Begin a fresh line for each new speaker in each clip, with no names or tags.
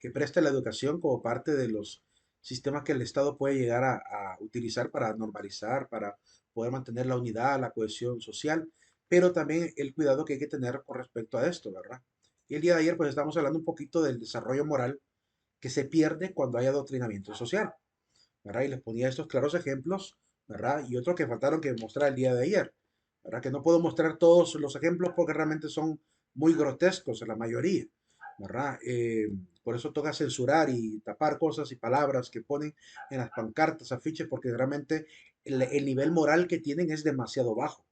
que presta la educación como parte de los sistemas que el Estado puede llegar a utilizar para normalizar, para poder mantener la unidad, la cohesión social, pero también el cuidado que hay que tener con respecto a esto, ¿verdad? Y el día de ayer pues estamos hablando un poquito del desarrollo moral que se pierde cuando hay adoctrinamiento social, ¿verdad? Y les ponía estos claros ejemplos, ¿verdad? Y otros que faltaron que mostrar el día de ayer, ¿verdad? Que no puedo mostrar todos los ejemplos porque realmente son muy grotescos en la mayoría, ¿verdad? Por eso toca censurar y tapar cosas y palabras que ponen en las pancartas, afiches, porque realmente el nivel moral que tienen es demasiado bajo,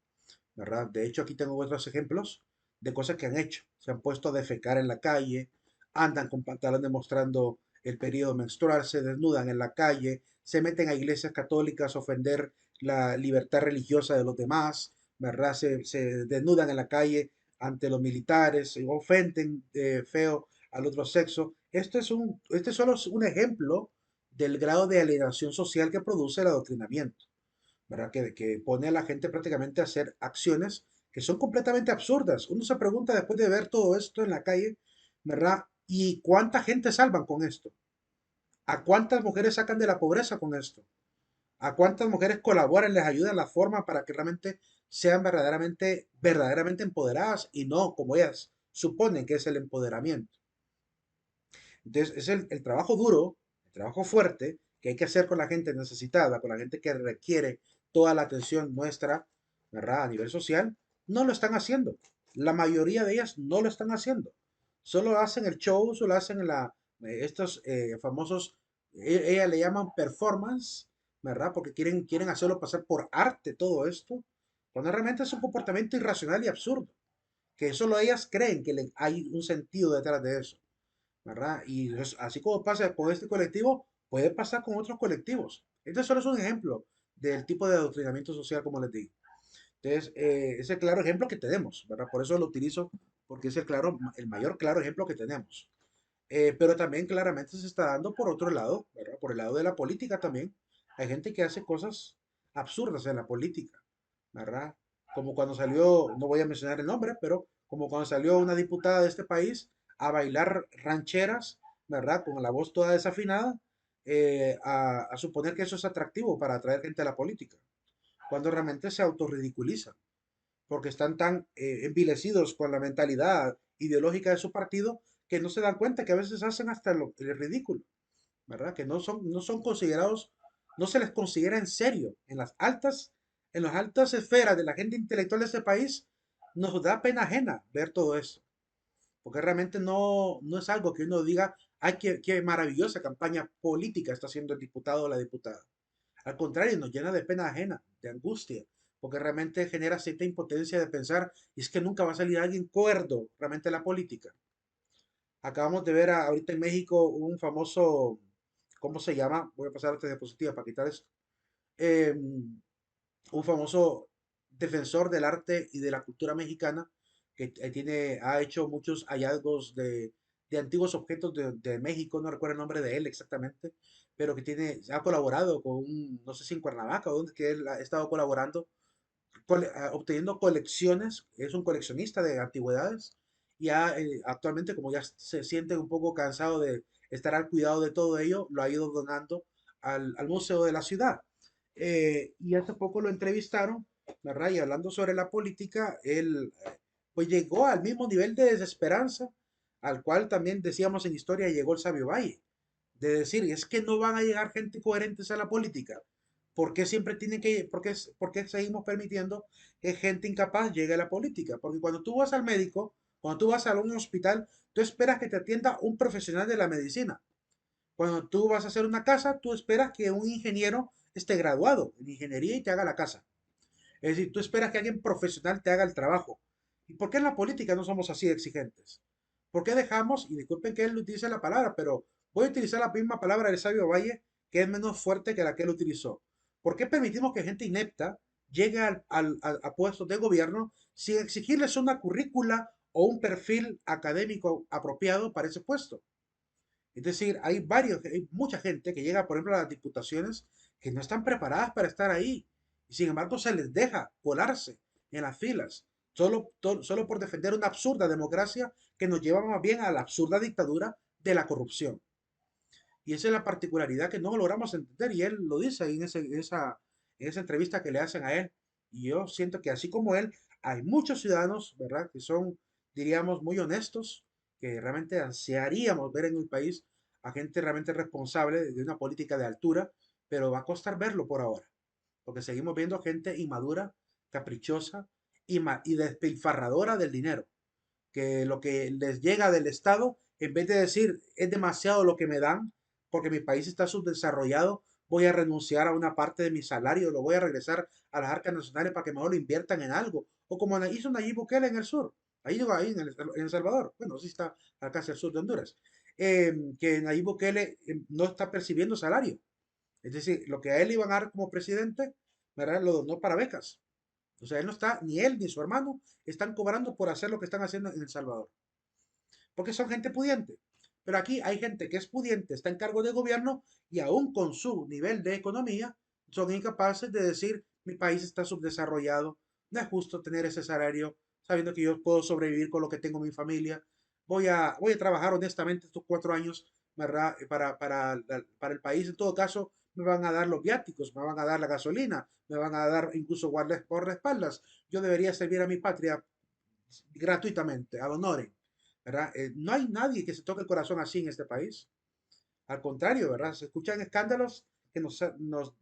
¿verdad? De hecho, aquí tengo otros ejemplos de cosas que han hecho. Se han puesto a defecar en la calle, andan con pantalones mostrando el periodo menstrual, se desnudan en la calle, se meten a iglesias católicas a ofender la libertad religiosa de los demás, ¿verdad? Se desnudan en la calle ante los militares, ofenden feo al otro sexo. Este solo es un ejemplo del grado de alienación social que produce el adoctrinamiento, ¿verdad? Que pone a la gente prácticamente a hacer acciones que son completamente absurdas. Uno se pregunta después de ver todo esto en la calle, ¿verdad? ¿Y cuánta gente salvan con esto? ¿A cuántas mujeres sacan de la pobreza con esto? ¿A cuántas mujeres colaboran, les ayudan la forma para que realmente sean verdaderamente empoderadas y no como ellas suponen que es el empoderamiento? Entonces, es el trabajo duro, el trabajo fuerte que hay que hacer con la gente necesitada, con la gente que requiere toda la atención nuestra, ¿verdad? A nivel social, no lo están haciendo. La mayoría de ellas no lo están haciendo. Solo hacen el show, solo hacen estos famosos, ella le llaman performance, ¿verdad? Porque quieren hacerlo pasar por arte todo esto, cuando realmente es un comportamiento irracional y absurdo, que solo ellas creen que hay un sentido detrás de eso. ¿Verdad? Y así como pasa con este colectivo, puede pasar con otros colectivos. Este solo es un ejemplo del tipo de adoctrinamiento social, como les digo. Entonces, es el claro ejemplo que tenemos, ¿verdad? Por eso lo utilizo, porque es el mayor claro ejemplo que tenemos. Pero también claramente se está dando por otro lado, ¿verdad? Por el lado de la política también. Hay gente que hace cosas absurdas en la política, ¿verdad? Como cuando salió, no voy a mencionar el nombre, pero como cuando salió una diputada de este país a bailar rancheras, ¿verdad? Con la voz toda desafinada, a suponer que eso es atractivo para atraer gente a la política, cuando realmente se autorridiculizan, porque están tan envilecidos con la mentalidad ideológica de su partido que no se dan cuenta que a veces hacen hasta el ridículo, ¿verdad? Que no son considerados, no se les considera en serio. En las altas esferas de la gente intelectual de este país, nos da pena ajena ver todo eso, porque realmente no es algo que uno diga, ay, qué maravillosa campaña política está haciendo el diputado o la diputada. Al contrario, nos llena de pena ajena, de angustia, porque realmente genera cierta impotencia de pensar, y es que nunca va a salir alguien cuerdo realmente en la política. Acabamos de ver ahorita en México un famoso, ¿cómo se llama? Voy a pasar a otra diapositiva para quitar esto. Un famoso defensor del arte y de la cultura mexicana que ha hecho muchos hallazgos de antiguos objetos de México, no recuerdo el nombre de él exactamente, pero ha colaborado con no sé si en Cuernavaca o donde, que él ha estado colaborando obteniendo colecciones, es un coleccionista de antigüedades y actualmente como ya se siente un poco cansado de estar al cuidado de todo ello, lo ha ido donando al museo de la ciudad. Y hace poco lo entrevistaron, ¿verdad? Y hablando sobre la política, él pues llegó al mismo nivel de desesperanza al cual también decíamos en historia llegó el sabio Valle, de decir, es que no van a llegar gente coherentes a la política. ¿Por qué siempre tienen por qué seguimos permitiendo que gente incapaz llegue a la política? Porque cuando tú vas al médico, cuando tú vas a un hospital, tú esperas que te atienda un profesional de la medicina. Cuando tú vas a hacer una casa, tú esperas que un ingeniero esté graduado en ingeniería y te haga la casa. Es decir, tú esperas que alguien profesional te haga el trabajo. ¿Y por qué en la política no somos así de exigentes? ¿Por qué dejamos, y disculpen que él utilice la palabra, pero voy a utilizar la misma palabra del sabio Valle, que es menos fuerte que la que él utilizó? ¿Por qué permitimos que gente inepta llegue a puestos de gobierno sin exigirles una currícula o un perfil académico apropiado para ese puesto? Es decir, hay mucha gente que llega, por ejemplo, a las diputaciones que no están preparadas para estar ahí. Y sin embargo, se les deja colarse en las filas, solo por defender una absurda democracia que nos lleva más bien a la absurda dictadura de la corrupción. Y esa es la particularidad que no logramos entender. Y él lo dice ahí en esa entrevista que le hacen a él. Y yo siento que así como él, hay muchos ciudadanos, ¿verdad? Que son, diríamos, muy honestos, que realmente ansiaríamos ver en el país a gente realmente responsable de una política de altura, pero va a costar verlo por ahora, porque seguimos viendo gente inmadura, caprichosa y despilfarradora del dinero, que lo que les llega del Estado, en vez de decir es demasiado lo que me dan, porque mi país está subdesarrollado, voy a renunciar a una parte de mi salario, lo voy a regresar a las arcas nacionales para que mejor lo inviertan en algo, o como hizo Nayib Bukele en el sur, ahí en El Salvador, bueno, sí está acá hacia el sur de Honduras, que Nayib Bukele no está percibiendo salario, es decir, lo que a él iban a dar como presidente, ¿verdad? Lo donó para becas. O sea, él no está, ni él ni su hermano están cobrando por hacer lo que están haciendo en El Salvador. Porque son gente pudiente. Pero aquí hay gente que es pudiente, está en cargo de gobierno y aún con su nivel de economía son incapaces de decir mi país está subdesarrollado, no es justo tener ese salario sabiendo que yo puedo sobrevivir con lo que tengo en mi familia, voy a trabajar honestamente estos 4 años, ¿verdad? Para el país. En todo caso, me van a dar los viáticos, me van a dar la gasolina, me van a dar incluso guardaespaldas. Yo debería servir a mi patria gratuitamente, ad honorem, ¿verdad? No hay nadie que se toque el corazón así en este país. Al contrario, ¿verdad? Se escuchan escándalos que nos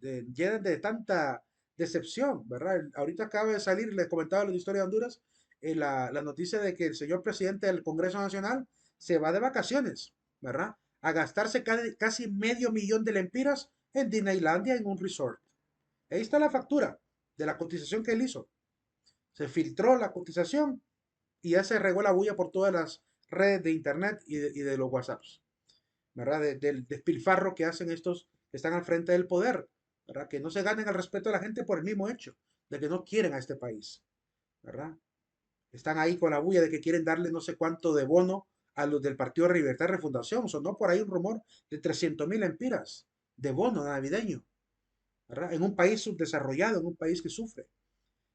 llenan de tanta decepción, ¿verdad? Ahorita acaba de salir, les comentaba la historia de Honduras, la noticia de que el señor presidente del Congreso Nacional se va de vacaciones, ¿verdad? A gastarse casi medio millón de lempiras en Disneylandia en un resort. Ahí está la factura de la cotización que él hizo. Se filtró la cotización y ya se regó la bulla por todas las redes de internet y de los WhatsApps, ¿verdad? Del despilfarro que hacen estos que están al frente del poder, ¿verdad? Que no se ganen el respeto de la gente por el mismo hecho de que no quieren a este país, ¿verdad? Están ahí con la bulla de que quieren darle no sé cuánto de bono a los del Partido de Libertad y Refundación. Sonó por ahí un rumor de 300.000 empiras de bono navideño, ¿verdad? En un país subdesarrollado, en un país que sufre.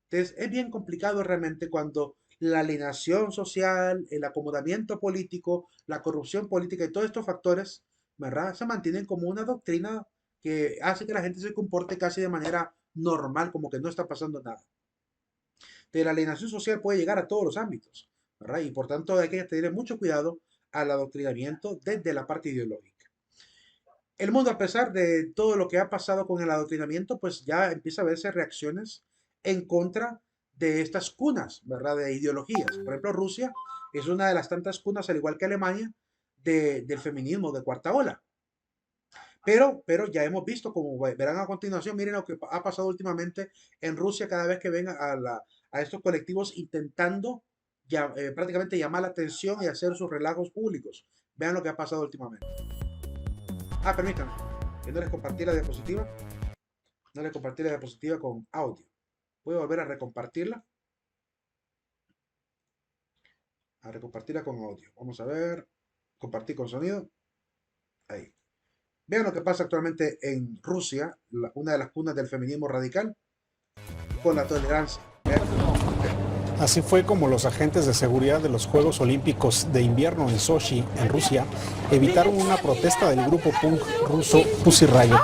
Entonces, es bien complicado realmente cuando la alienación social, el acomodamiento político, la corrupción política y todos estos factores, ¿verdad? Se mantienen como una doctrina que hace que la gente se comporte casi de manera normal, como que no está pasando nada. Entonces, la alienación social puede llegar a todos los ámbitos, ¿verdad? Y por tanto hay que tener mucho cuidado al adoctrinamiento desde la parte ideológica. El mundo, a pesar de todo lo que ha pasado con el adoctrinamiento, pues ya empieza a verse reacciones en contra de estas cunas, ¿verdad? De ideologías. Por ejemplo, Rusia es una de las tantas cunas, al igual que Alemania, del feminismo de cuarta ola. Pero ya hemos visto, como verán a continuación, miren lo que ha pasado últimamente en Rusia cada vez que ven a estos colectivos intentando ya, prácticamente llamar la atención y hacer sus relajos públicos. Vean lo que ha pasado últimamente. Ah, permítanme, que no les compartí la diapositiva. No les compartí la diapositiva con audio. Voy a volver a recompartirla. A recompartirla con audio. Vamos a ver. Compartir con sonido. Ahí. Vean lo que pasa actualmente en Rusia, una de las cunas del feminismo radical, con la tolerancia. Vean.
Así fue como los agentes de seguridad de los Juegos Olímpicos de Invierno en Sochi, en Rusia, evitaron una protesta del grupo punk ruso Pussy Riot.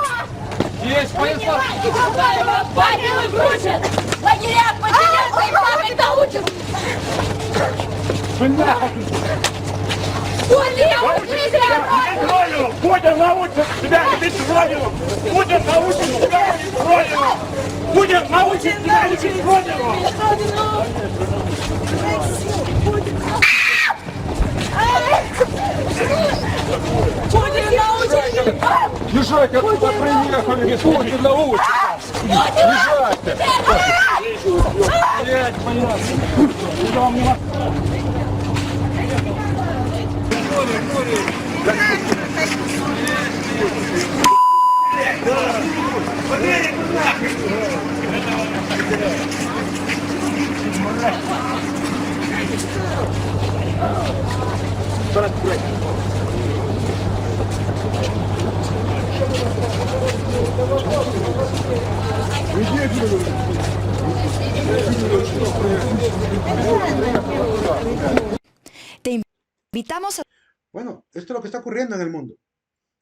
Езжайте, откуда приехали, Путин научит нас. Езжайте. Блядь, понятно.
Te invitamos a...
Bueno, Esto es lo que está ocurriendo en el mundo.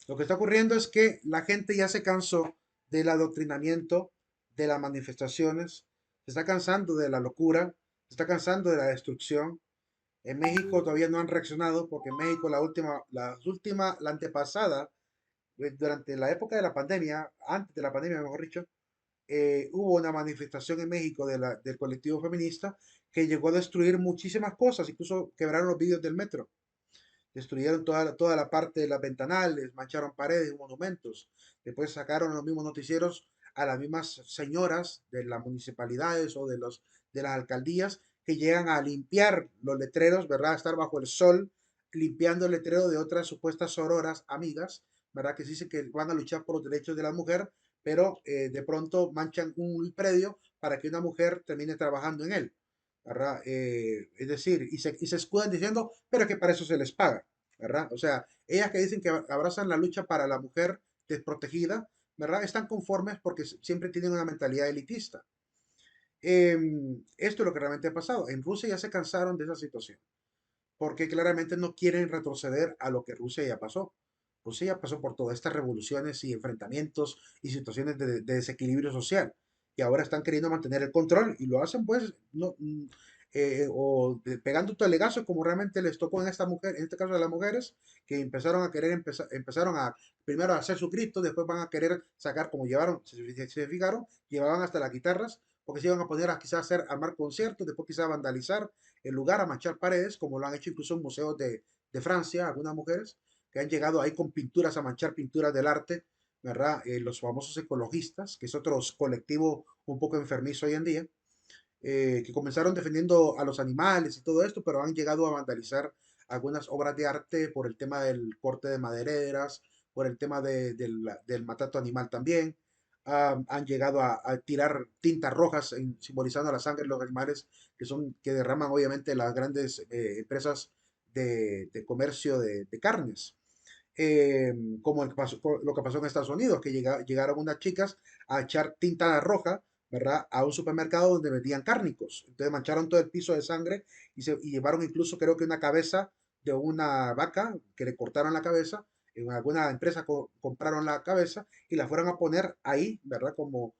Lo que está ocurriendo es que la gente ya se cansó del adoctrinamiento, de las manifestaciones, se está cansando de la locura, se está cansando de la destrucción. En México todavía no han reaccionado porque en México la antepasada, durante la época de la pandemia, antes de la pandemia, mejor dicho, hubo una manifestación en México del colectivo feminista que llegó a destruir muchísimas cosas, incluso quebraron los vidrios del metro, destruyeron toda la parte de las ventanales, mancharon paredes y monumentos. Después sacaron los mismos noticieros a las mismas señoras de las municipalidades o de las alcaldías que llegan a limpiar los letreros, ¿verdad? A estar bajo el sol, limpiando el letrero de otras supuestas sororas amigas, ¿verdad? Que se dicen que van a luchar por los derechos de la mujer, pero de pronto manchan un predio para que una mujer termine trabajando en él. ¿Verdad? Es decir, y se escudan diciendo, pero que para eso se les paga, ¿verdad? O sea, ellas que dicen que abrazan la lucha para la mujer desprotegida, ¿verdad? Están conformes porque siempre tienen una mentalidad elitista. Esto es lo que realmente ha pasado. En Rusia ya se cansaron de esa situación, porque claramente no quieren retroceder a lo que Rusia ya pasó. Rusia ya pasó por todas estas revoluciones y enfrentamientos y situaciones de desequilibrio social. Y ahora están queriendo mantener el control y lo hacen pues no, pegando talegazos como realmente les tocó en esta mujer, en este caso de las mujeres, que empezaron a querer, empezaron a primero a hacer su Cristo, después van a querer sacar como llevaron, se fijaron, llevaban hasta las guitarras, porque se iban a poner a quizás hacer, armar conciertos, después quizás vandalizar el lugar, a manchar paredes, como lo han hecho incluso en museos de Francia, algunas mujeres que han llegado ahí con pinturas, a manchar pinturas del arte, ¿verdad? Los famosos ecologistas, que es otro colectivo un poco enfermizo hoy en día, que comenzaron defendiendo a los animales y todo esto, pero han llegado a vandalizar algunas obras de arte por el tema del corte de madereras, por el tema del maltrato animal también. Han llegado a tirar tintas rojas simbolizando la sangre de los animales que derraman obviamente las grandes empresas de comercio de carnes. Como lo que pasó en Estados Unidos, que llegaron unas chicas a echar tinta roja, ¿verdad? A un supermercado donde vendían cárnicos. Entonces mancharon todo el piso de sangre y llevaron incluso creo que una cabeza de una vaca que le cortaron la cabeza. En alguna empresa compraron la cabeza y la fueron a poner ahí, ¿verdad? Como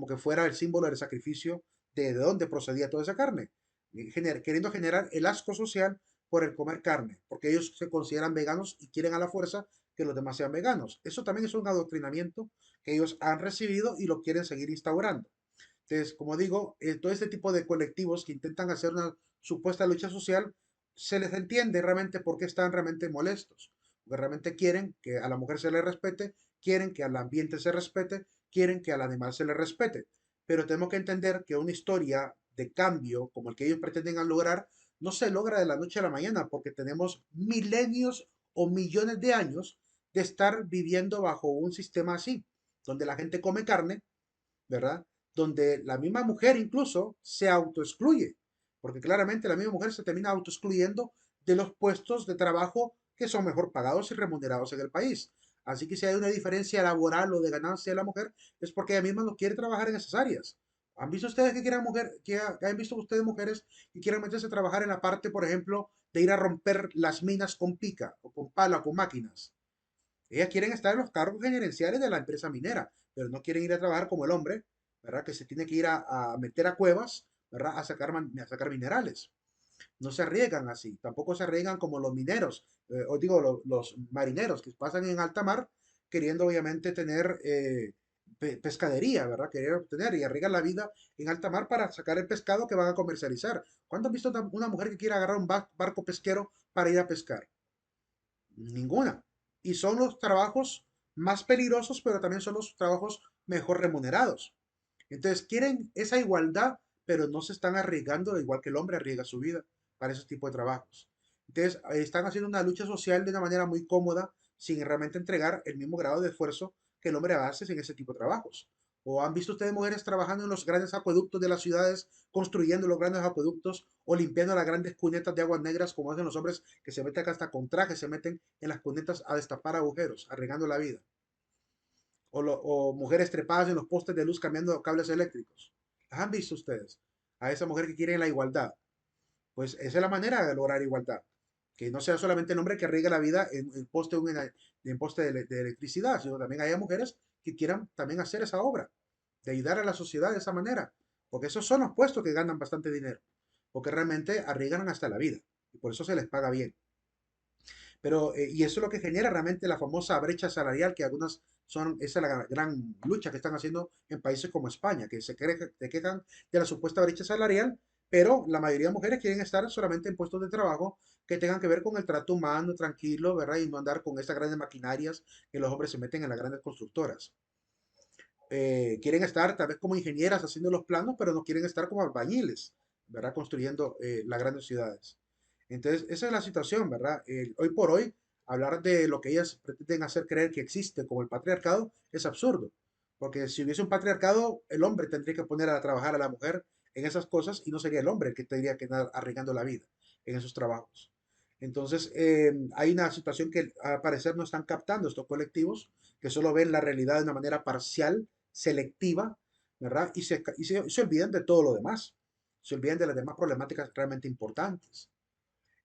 que fuera el símbolo del sacrificio de dónde procedía toda esa carne, queriendo generar el asco social por el comer carne, porque ellos se consideran veganos y quieren a la fuerza que los demás sean veganos. Eso también es un adoctrinamiento que ellos han recibido y lo quieren seguir instaurando. Entonces, como digo, todo este tipo de colectivos que intentan hacer una supuesta lucha social, se les entiende realmente por qué están realmente molestos. Porque realmente quieren que a la mujer se le respete, quieren que al ambiente se respete, quieren que al animal se le respete. Pero tenemos que entender que una historia de cambio como el que ellos pretenden lograr no se logra de la noche a la mañana porque tenemos milenios o millones de años de estar viviendo bajo un sistema así, donde la gente come carne, ¿verdad? Donde la misma mujer incluso se autoexcluye, porque claramente la misma mujer se termina autoexcluyendo de los puestos de trabajo que son mejor pagados y remunerados en el país. Así que si hay una diferencia laboral o de ganancia de la mujer, es porque ella misma no quiere trabajar en esas áreas. ¿Han visto ustedes que quieran han visto ustedes mujeres que quieran meterse a trabajar en la parte, por ejemplo, de ir a romper las minas con pica o con pala o con máquinas? Ellas quieren estar en los cargos gerenciales de la empresa minera, pero no quieren ir a trabajar como el hombre, ¿verdad? Que se tiene que ir a meter a cuevas, ¿verdad? A sacar minerales. No se arriesgan así, tampoco se arriesgan como los mineros, os digo, los marineros que pasan en alta mar queriendo obviamente tener pescadería, ¿verdad? Querer obtener y arriesgan la vida en alta mar para sacar el pescado que van a comercializar. ¿Cuándo han visto una mujer que quiera agarrar un barco pesquero para ir a pescar? Ninguna. Y son los trabajos más peligrosos, pero también son los trabajos mejor remunerados. Entonces quieren esa igualdad, pero no se están arriesgando igual que el hombre arriesga su vida para ese tipo de trabajos. Entonces están haciendo una lucha social de una manera muy cómoda, sin realmente entregar el mismo grado de esfuerzo que el hombre hace en ese tipo de trabajos. ¿O han visto ustedes mujeres trabajando en los grandes acueductos de las ciudades, construyendo los grandes acueductos o limpiando las grandes cunetas de aguas negras como hacen los hombres que se meten acá hasta con trajes, se meten en las cunetas a destapar agujeros, arriesgando la vida? O mujeres trepadas en los postes de luz cambiando cables eléctricos. ¿Las han visto ustedes? A esa mujer que quiere la igualdad. Pues esa es la manera de lograr igualdad. que no sea solamente el hombre que arriesga la vida en poste de electricidad, sino también haya mujeres que quieran también hacer esa obra, de ayudar a la sociedad de esa manera, porque esos son los puestos que ganan bastante dinero, porque realmente arriesgan hasta la vida, y por eso se les paga bien. Pero, y eso es lo que genera realmente la famosa brecha salarial, que algunas son, esa es la gran lucha que están haciendo en países como España, que se quejan de la supuesta brecha salarial, pero la mayoría de mujeres quieren estar solamente en puestos de trabajo que tengan que ver con el trato humano, tranquilo, ¿verdad? Y no andar con esas grandes maquinarias que los hombres se meten en las grandes constructoras. Quieren estar tal vez como ingenieras haciendo los planos, pero no quieren estar como albañiles, ¿verdad? Construyendo las grandes ciudades. Entonces, esa es la situación, ¿verdad? Hoy por hoy, hablar de lo que ellas pretenden hacer creer que existe como el patriarcado es absurdo, porque si hubiese un patriarcado, el hombre tendría que poner a trabajar a la mujer en esas cosas y no sería el hombre el que tendría que estar arriesgando la vida en esos trabajos. Entonces, hay una situación que al parecer no están captando estos colectivos, que solo ven la realidad de una manera parcial, selectiva, ¿verdad? Se olvidan de todo lo demás, se olvidan de las demás problemáticas realmente importantes.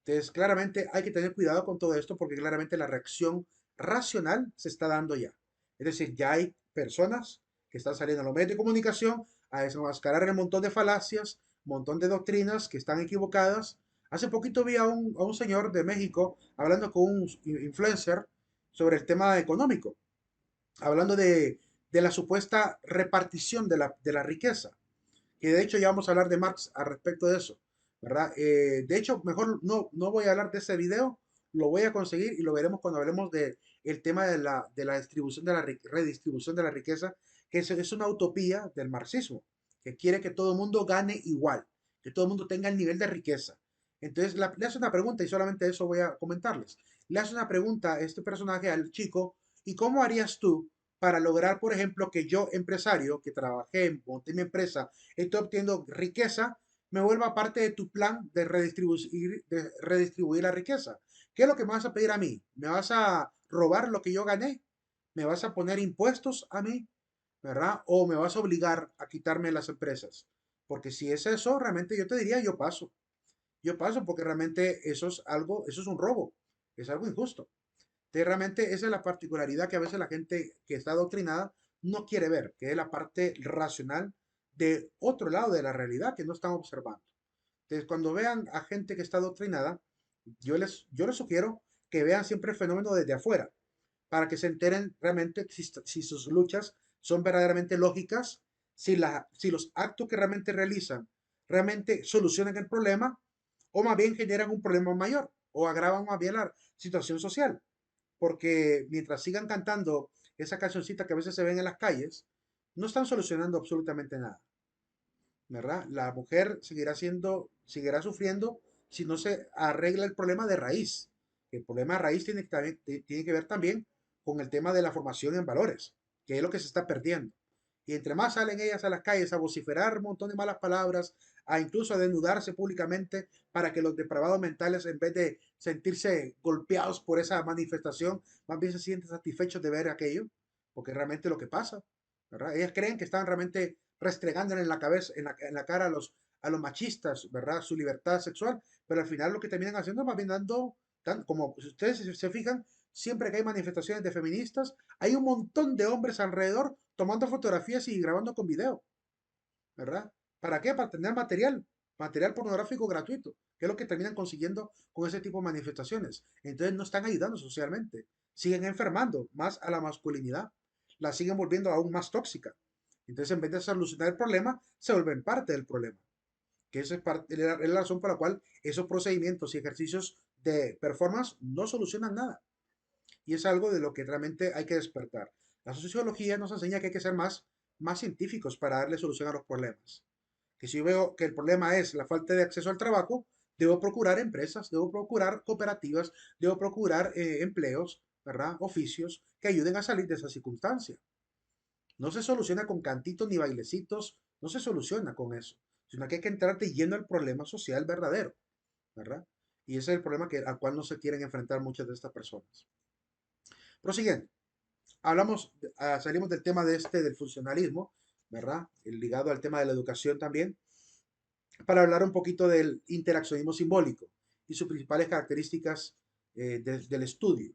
Entonces, claramente hay que tener cuidado con todo esto porque claramente la reacción racional se está dando ya. Es decir, ya hay personas que están saliendo a los medios de comunicación a desenmascarar un montón de falacias, un montón de doctrinas que están equivocadas. Hace poquito vi a un señor de México hablando con un influencer sobre el tema económico, hablando de la supuesta repartición de la riqueza, que de hecho ya vamos a hablar de Marx al respecto de eso, ¿verdad? De hecho, mejor no voy a hablar de ese video, lo voy a conseguir y lo veremos cuando hablemos de el tema de la distribución de la redistribución de la riqueza, que es una utopía del marxismo, que quiere que todo el mundo gane igual, que todo el mundo tenga el nivel de riqueza. Entonces le hace una pregunta y solamente eso voy a comentarles. Le hace una pregunta a este personaje, al chico, ¿y cómo harías tú para lograr, por ejemplo, que yo, empresario, que trabajé, monté mi empresa, estoy obteniendo riqueza, me vuelva parte de tu plan de redistribuir la riqueza? ¿Qué es lo que me vas a pedir a mí? ¿Me vas a robar lo que yo gané? ¿Me vas a poner impuestos a mí? ¿Verdad? ¿O me vas a obligar a quitarme las empresas? Porque si es eso, realmente yo te diría, yo paso. Yo paso porque realmente eso es algo, eso es un robo, es algo injusto. Entonces, realmente esa es la particularidad que a veces la gente que está adoctrinada no quiere ver, que es la parte racional de otro lado de la realidad que no están observando. Entonces, cuando vean a gente que está adoctrinada, yo les sugiero que vean siempre el fenómeno desde afuera, para que se enteren realmente si sus luchas son verdaderamente lógicas, si los actos que realmente realizan realmente solucionan el problema, o más bien generan un problema mayor, o agravan más bien la situación social. Porque mientras sigan cantando esa cancioncita que a veces se ven en las calles, no están solucionando absolutamente nada, ¿verdad? La mujer seguirá sufriendo si no se arregla el problema de raíz. El problema de raíz tiene que ver también con el tema de la formación en valores, que es lo que se está perdiendo. Y entre más salen ellas a las calles a vociferar un montón de malas palabras, a incluso a desnudarse públicamente para que los depravados mentales, en vez de sentirse golpeados por esa manifestación, más bien se sienten satisfechos de ver aquello, porque realmente lo que pasa, ¿verdad? Ellas creen que están realmente restregándole en la cabeza, en la cara a los machistas, ¿verdad? Su libertad sexual, pero al final lo que terminan haciendo es más bien como si ustedes se fijan, siempre que hay manifestaciones de feministas, hay un montón de hombres alrededor tomando fotografías y grabando con video, ¿verdad? ¿Para qué? Para tener material pornográfico gratuito, que es lo que terminan consiguiendo con ese tipo de manifestaciones. Entonces no están ayudando socialmente, siguen enfermando más a la masculinidad, la siguen volviendo aún más tóxica. Entonces, en vez de solucionar el problema, se vuelven parte del problema. Que esa es la razón por la cual esos procedimientos y ejercicios de performance no solucionan nada. Y es algo de lo que realmente hay que despertar. La sociología nos enseña que hay que ser más científicos para darle solución a los problemas. Que si yo veo que el problema es la falta de acceso al trabajo, debo procurar empresas, debo procurar cooperativas, debo procurar empleos, ¿verdad? Oficios que ayuden a salir de esa circunstancia. No se soluciona con cantitos ni bailecitos, no se soluciona con eso, sino que hay que entrar de lleno al problema social verdadero, ¿verdad? Y ese es el problema al cual no se quieren enfrentar muchas de estas personas. Prosiguiendo, salimos del tema del funcionalismo, ¿verdad? Ligado al tema de la educación también, para hablar un poquito del interaccionismo simbólico. y sus principales características del estudio.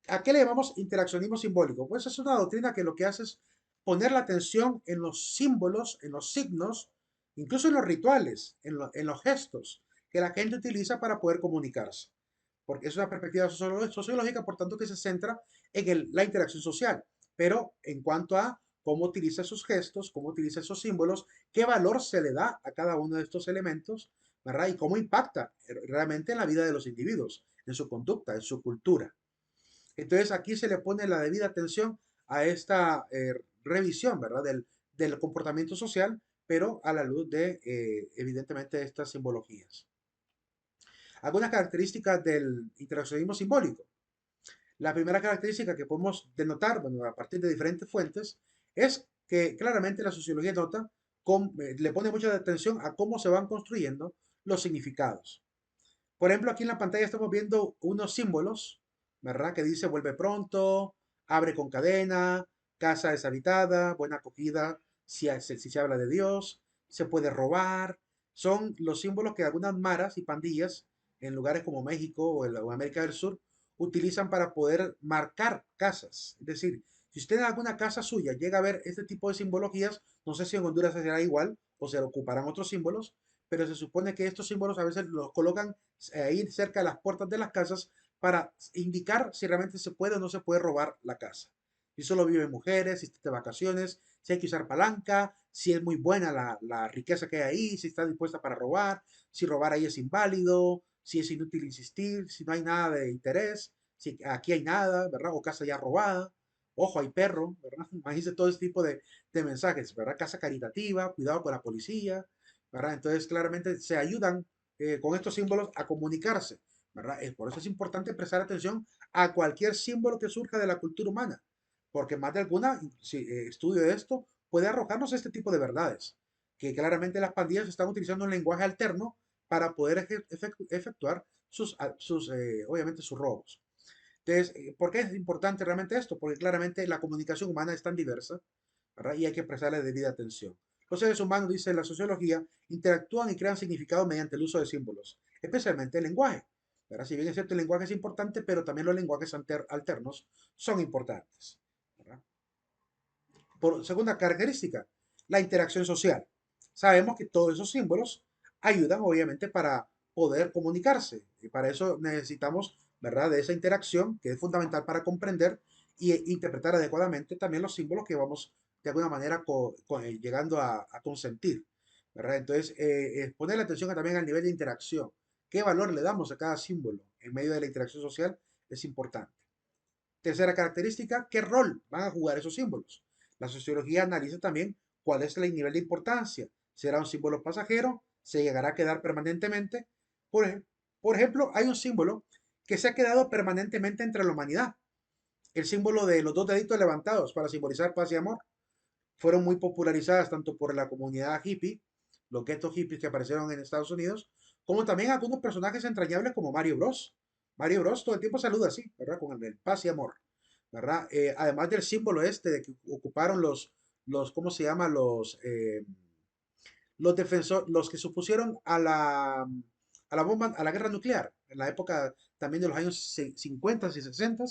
¿A qué le llamamos interaccionismo simbólico? Pues es una doctrina que lo que hace es poner la atención en los símbolos, en los signos, incluso en los rituales, en los gestos que la gente utiliza para poder comunicarse. Porque es una perspectiva sociológica, por tanto, que se centra en la interacción social. Pero en cuanto a cómo utiliza esos gestos, cómo utiliza esos símbolos, qué valor se le da a cada uno de estos elementos, ¿verdad? Y cómo impacta realmente en la vida de los individuos, en su conducta, en su cultura. Entonces aquí se le pone la debida atención a esta revisión, ¿verdad? Del comportamiento social, pero a la luz de, evidentemente, estas simbologías. Algunas características del interaccionismo simbólico. La primera característica que podemos denotar, bueno, a partir de diferentes fuentes, es que claramente la sociología nota, le pone mucha atención a cómo se van construyendo los significados. Por ejemplo, aquí en la pantalla estamos viendo unos símbolos, ¿verdad? Que dice vuelve pronto, abre con cadena, casa deshabitada, buena acogida, si se habla de Dios, se puede robar. Son los símbolos que algunas maras y pandillas en lugares como México o América del Sur utilizan para poder marcar casas. Es decir, si usted en alguna casa suya llega a ver este tipo de simbologías, no sé si en Honduras será igual o se ocuparán otros símbolos, pero se supone que estos símbolos a veces los colocan ahí cerca de las puertas de las casas para indicar si realmente se puede o no se puede robar la casa. Si solo viven mujeres, si está de vacaciones, si hay que usar palanca, si es muy buena la riqueza que hay ahí, si está dispuesta para robar, si robar ahí es inválido, si es inútil insistir, si no hay nada de interés, si aquí hay nada, ¿verdad? O casa ya robada, ojo, hay perro, ¿verdad? Imagínense todo este tipo de mensajes, ¿verdad? Casa caritativa, cuidado con la policía, ¿verdad? Entonces, claramente se ayudan con estos símbolos a comunicarse, ¿verdad? Por eso es importante prestar atención a cualquier símbolo que surja de la cultura humana, porque más de alguna estudio de esto puede arrojarnos este tipo de verdades, que claramente las pandillas están utilizando un lenguaje alterno para poder efectuar obviamente, sus robos. Entonces, ¿por qué es importante realmente esto? Porque claramente la comunicación humana es tan diversa, ¿verdad? Y hay que prestarle debida atención. Los seres humanos, dice la sociología, interactúan y crean significado mediante el uso de símbolos, especialmente el lenguaje. ¿Verdad? Si bien es cierto, el lenguaje es importante, pero también los lenguajes alternos son importantes. ¿Verdad? Por segunda característica, la interacción social. Sabemos que todos esos símbolos ayudan, obviamente, para poder comunicarse. Y para eso necesitamos, ¿verdad?, de esa interacción que es fundamental para comprender y interpretar adecuadamente también los símbolos que vamos de alguna manera llegando a consentir, ¿verdad? Entonces, poner la atención también al nivel de interacción. ¿Qué valor le damos a cada símbolo en medio de la interacción social? Es importante. Tercera característica, ¿qué rol van a jugar esos símbolos? La sociología analiza también cuál es el nivel de importancia. ¿Será un símbolo pasajero? ¿Se llegará a quedar permanentemente? Por ejemplo, hay un símbolo que se ha quedado permanentemente entre la humanidad. El símbolo de los dos deditos levantados para simbolizar paz y amor. Fueron muy popularizadas tanto por la comunidad hippie, los guetos hippies que aparecieron en Estados Unidos, como también algunos personajes entrañables como Mario Bros. Mario Bros todo el tiempo saluda así, ¿verdad? Con el paz y amor, ¿verdad? Además del símbolo este de que ocuparon ¿cómo se llama? Los defensores, los que se opusieron a la bomba, a la guerra nuclear, en la época también de los años 50 y 60,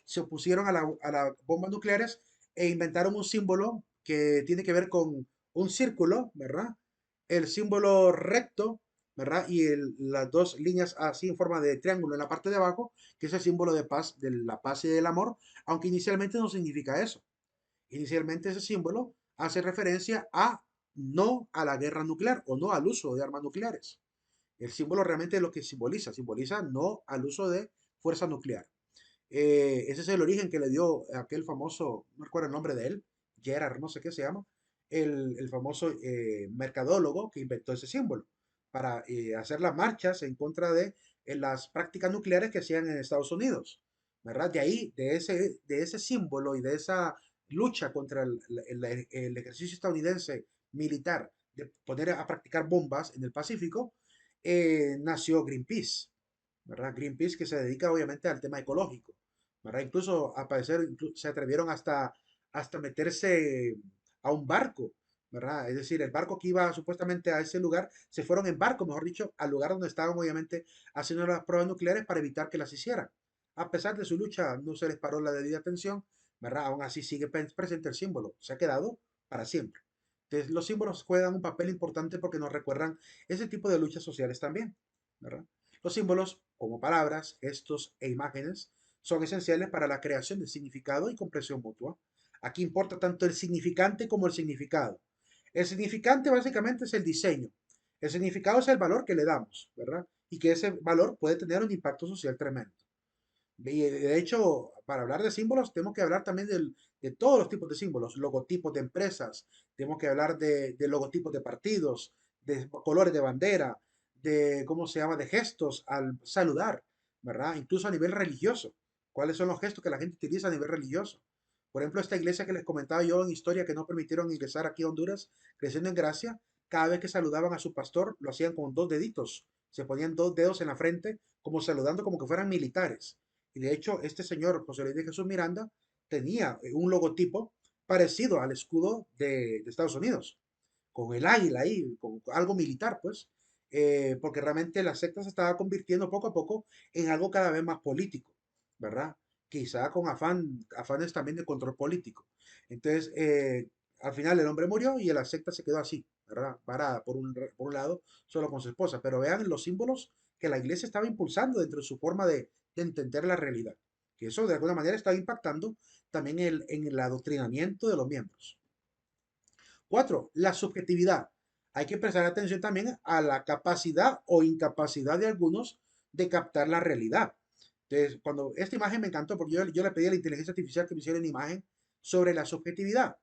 se opusieron a las bombas nucleares e inventaron un símbolo que tiene que ver con un círculo, ¿verdad? El símbolo recto, ¿verdad? Y las dos líneas así en forma de triángulo en la parte de abajo, que es el símbolo de paz, de la paz y del amor, aunque inicialmente no significa eso. Inicialmente ese símbolo hace referencia a no a la guerra nuclear o no al uso de armas nucleares. El símbolo realmente lo que simboliza no al uso de fuerza nuclear. Ese es el origen que le dio aquel famoso, no recuerdo el nombre de él, Gerard, no sé qué se llama, el famoso mercadólogo que inventó ese símbolo para hacer las marchas en contra de las prácticas nucleares que hacían en Estados Unidos. ¿Verdad? De ahí, de ese símbolo y de esa lucha contra el ejercicio estadounidense militar de poner a practicar bombas en el Pacífico, nació Greenpeace, ¿verdad? Greenpeace que se dedica obviamente al tema ecológico, ¿verdad? Incluso a parecer, se atrevieron hasta meterse a un barco ¿verdad? Es decir, el barco que iba supuestamente a ese lugar, se fueron en barco, mejor dicho, al lugar donde estaban obviamente haciendo las pruebas nucleares para evitar que las hicieran. A pesar de su lucha, no se les paró la debida atención, ¿verdad? Aún así sigue presente el símbolo, se ha quedado para siempre. Entonces, los símbolos juegan un papel importante porque nos recuerdan ese tipo de luchas sociales también, ¿verdad? Los símbolos, como palabras, gestos e imágenes, son esenciales para la creación de significado y comprensión mutua. Aquí importa tanto el significante como el significado. El significante básicamente es el diseño. El significado es el valor que le damos, ¿verdad? Y que ese valor puede tener un impacto social tremendo. Y de hecho, para hablar de símbolos, tenemos que hablar también de todos los tipos de símbolos, logotipos de empresas, tenemos que hablar de logotipos de partidos, de colores de bandera, de, ¿cómo se llama?, de gestos al saludar, ¿verdad? Incluso a nivel religioso. ¿Cuáles son los gestos que la gente utiliza a nivel religioso? Por ejemplo, esta iglesia que les comentaba yo en historia que no permitieron ingresar aquí a Honduras, creciendo en gracia, cada vez que saludaban a su pastor, lo hacían con dos deditos, se ponían dos dedos en la frente, como saludando como que fueran militares. Y de hecho, este señor, José Luis de Jesús Miranda, tenía un logotipo parecido al escudo de Estados Unidos, con el águila ahí, con algo militar, pues, porque realmente la secta se estaba convirtiendo poco a poco en algo cada vez más político, ¿verdad? Quizá con afanes también de control político. Entonces, al final el hombre murió y la secta se quedó así, ¿verdad? Parada por un lado, solo con su esposa. Pero vean los símbolos que la iglesia estaba impulsando dentro de su forma de entender la realidad. Que eso de alguna manera estaba impactando también en el adoctrinamiento de los miembros. Cuatro, la subjetividad. Hay que prestar atención también a la capacidad o incapacidad de algunos de captar la realidad. Entonces, cuando esta imagen me encantó, porque yo le pedí a la inteligencia artificial que me hiciera una imagen sobre la subjetividad.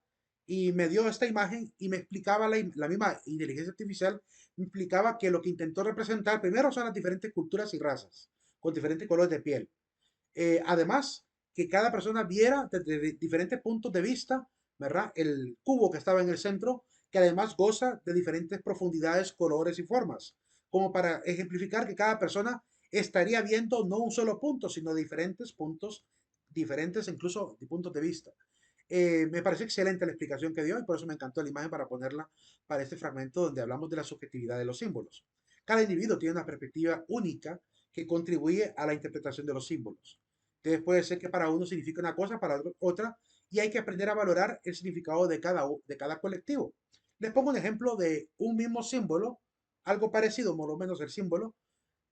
Y me dio esta imagen y me explicaba la misma inteligencia artificial, me explicaba que lo que intentó representar primero son las diferentes culturas y razas, con diferentes colores de piel. Además, que cada persona viera desde diferentes puntos de vista, ¿verdad? El cubo que estaba en el centro, que además goza de diferentes profundidades, colores y formas, como para ejemplificar que cada persona estaría viendo no un solo punto, sino diferentes puntos, diferentes incluso de puntos de vista. Me parece excelente la explicación que dio y por eso me encantó la imagen para ponerla para este fragmento donde hablamos de la subjetividad de los símbolos. Cada individuo tiene una perspectiva única que contribuye a la interpretación de los símbolos. Entonces puede ser que para uno signifique una cosa, para otro otra, y hay que aprender a valorar el significado de cada colectivo. Les pongo un ejemplo de un mismo símbolo, algo parecido, por lo menos el símbolo.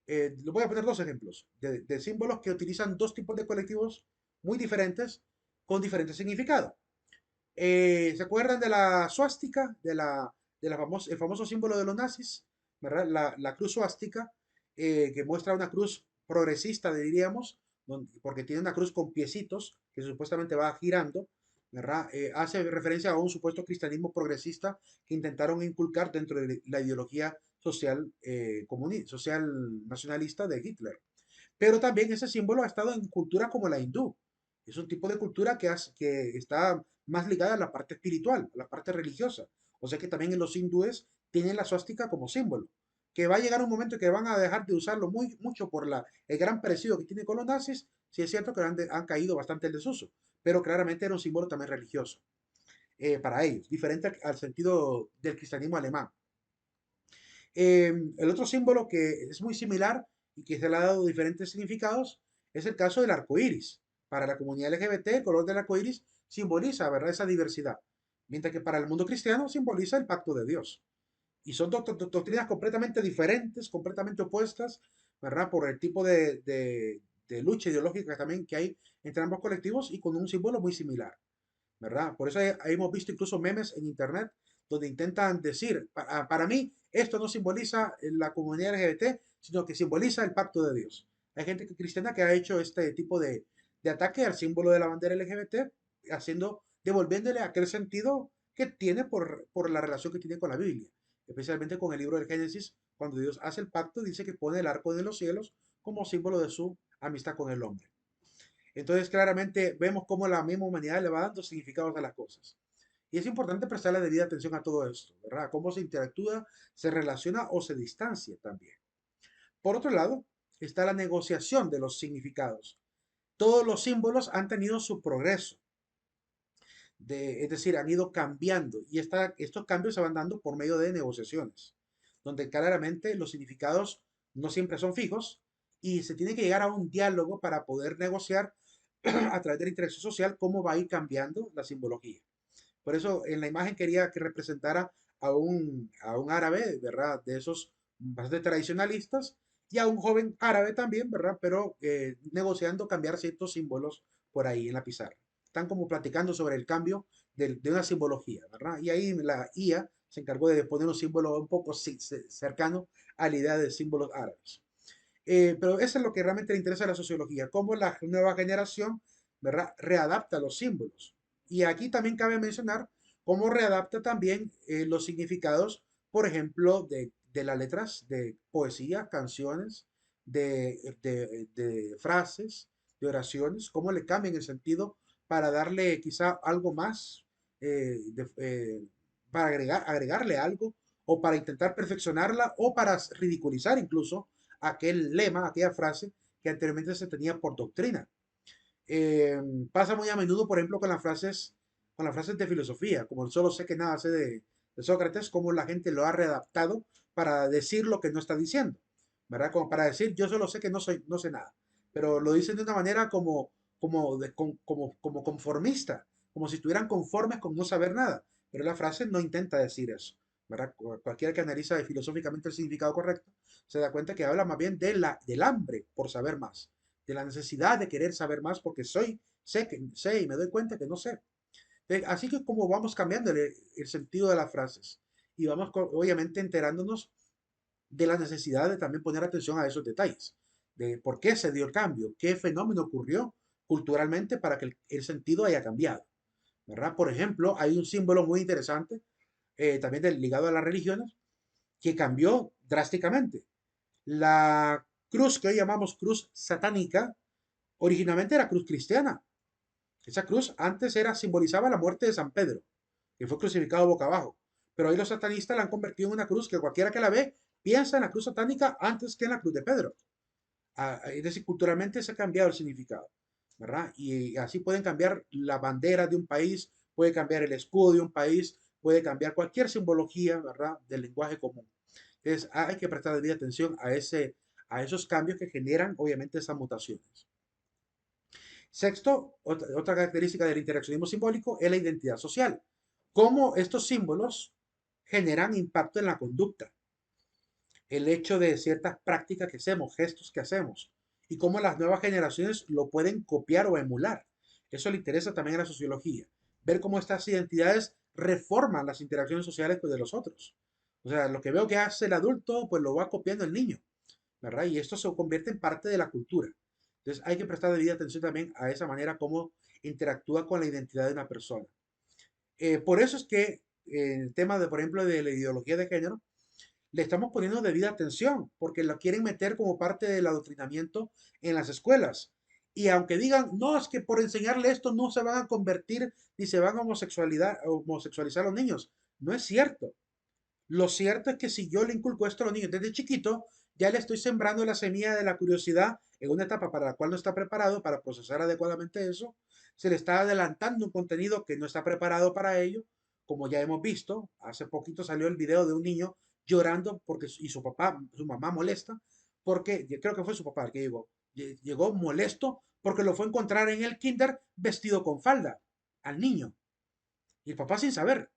Les voy a poner dos ejemplos de símbolos que utilizan dos tipos de colectivos muy diferentes con diferentes significados. ¿Se acuerdan de la suástica, el famoso símbolo de los nazis? ¿Verdad? La cruz suástica, que muestra una cruz progresista, diríamos, porque tiene una cruz con piecitos que supuestamente va girando, ¿verdad? Hace referencia a un supuesto cristianismo progresista que intentaron inculcar dentro de la ideología social, social nacionalista de Hitler. Pero también ese símbolo ha estado en culturas como la hindú. Es un tipo de cultura que está más ligada a la parte espiritual, a la parte religiosa. O sea que también en los hindúes tienen la suástica como símbolo. Que va a llegar un momento que van a dejar de usarlo mucho por el gran parecido que tiene con los nazis. Sí es cierto que han caído bastante en desuso, pero claramente era un símbolo también religioso para ellos, diferente al sentido del cristianismo alemán. El otro símbolo que es muy similar y que se le ha dado diferentes significados es el caso del arco iris. Para la comunidad LGBT, el color del arco iris simboliza, ¿verdad?, esa diversidad, mientras que para el mundo cristiano simboliza el pacto de Dios. Y son doctrinas completamente diferentes, completamente opuestas, ¿verdad?, por el tipo de lucha ideológica también que hay entre ambos colectivos y con un símbolo muy similar. ¿Verdad? Por eso hemos visto incluso memes en internet donde intentan decir, para mí, esto no simboliza la comunidad LGBT, sino que simboliza el pacto de Dios. Hay gente cristiana que ha hecho este tipo de ataque al símbolo de la bandera LGBT, devolviéndole aquel sentido que tiene por la relación que tiene con la Biblia, especialmente con el libro del Génesis, cuando Dios hace el pacto, dice que pone el arco de los cielos como símbolo de su amistad con el hombre. Entonces, claramente vemos cómo la misma humanidad le va dando significados a las cosas. Y es importante prestarle debida atención a todo esto, ¿verdad? Cómo se interactúa, se relaciona o se distancia también. Por otro lado, está la negociación de los significados. Todos los símbolos han tenido su progreso. Es decir, han ido cambiando y estos cambios se van dando por medio de negociaciones, donde claramente los significados no siempre son fijos y se tiene que llegar a un diálogo para poder negociar a través de la interacción social cómo va a ir cambiando la simbología. Por eso en la imagen quería que representara a un árabe, ¿verdad? De esos bastante tradicionalistas y a un joven árabe también, ¿verdad? Pero negociando cambiar ciertos símbolos por ahí en la pizarra. Están como platicando sobre el cambio de una simbología, ¿verdad? Y ahí la IA se encargó de poner un símbolo un poco cercano a la idea de símbolos árabes. Pero eso es lo que realmente le interesa a la sociología, cómo la nueva generación, ¿verdad? Readapta los símbolos. Y aquí también cabe mencionar cómo readapta también los significados, por ejemplo, de las letras de poesía, canciones, de frases, de oraciones, cómo le cambian el sentido para darle quizá algo más, para agregarle algo, o para intentar perfeccionarla, o para ridiculizar incluso aquel lema, aquella frase que anteriormente se tenía por doctrina. Eh, Pasa muy a menudo, por ejemplo, con las frases de filosofía, como el solo sé que nada sé de Sócrates, como la gente lo ha readaptado para decir lo que no está diciendo, ¿verdad? Como para decir, yo solo sé que no sé nada, pero lo dicen de una manera como conformista, como si estuvieran conformes con no saber nada, pero la frase no intenta decir eso, ¿verdad? Cualquiera que analiza filosóficamente el significado correcto se da cuenta que habla más bien del hambre por saber más, de la necesidad de querer saber más porque sé y me doy cuenta que no sé. Así que como vamos cambiando el sentido de las frases y vamos obviamente enterándonos de la necesidad de también poner atención a esos detalles, de por qué se dio el cambio, qué fenómeno ocurrió culturalmente para que el sentido haya cambiado, ¿verdad? Por ejemplo, hay un símbolo muy interesante, también ligado a las religiones, que cambió drásticamente. La cruz que hoy llamamos cruz satánica, originalmente era cruz cristiana. Esa cruz antes simbolizaba la muerte de San Pedro, que fue crucificado boca abajo. Pero hoy los satanistas la han convertido en una cruz que cualquiera que la ve piensa en la cruz satánica antes que en la cruz de Pedro. Es decir, culturalmente se ha cambiado el significado, ¿verdad? Y así pueden cambiar la bandera de un país, puede cambiar el escudo de un país, puede cambiar cualquier simbología, ¿verdad? Del lenguaje común. Entonces, hay que prestar debida atención a esos cambios que generan, obviamente, esas mutaciones. Sexto, otra característica del interaccionismo simbólico es la identidad social. Cómo estos símbolos generan impacto en la conducta, el hecho de ciertas prácticas que hacemos, gestos que hacemos, y cómo las nuevas generaciones lo pueden copiar o emular. Eso le interesa también a la sociología, ver cómo estas identidades reforman las interacciones sociales de los otros. O sea, lo que veo que hace el adulto, pues lo va copiando el niño, ¿verdad? Y esto se convierte en parte de la cultura. Entonces hay que prestar debida atención también a esa manera como interactúa con la identidad de una persona. Por eso es que en el tema de, por ejemplo, de la ideología de género, le estamos poniendo debida atención, porque la quieren meter como parte del adoctrinamiento en las escuelas. Y aunque digan, no, es que por enseñarle esto no se van a convertir ni se van a homosexualizar a los niños. No es cierto. Lo cierto es que si yo le inculco esto a los niños desde chiquito, ya le estoy sembrando la semilla de la curiosidad en una etapa para la cual no está preparado para procesar adecuadamente eso. Se le está adelantando un contenido que no está preparado para ello, como ya hemos visto. Hace poquito salió el video de un niño llorando y su mamá molesta, porque creo que fue su papá el que llegó molesto porque lo fue a encontrar en el kinder vestido con falda al niño. Y el papá sin saber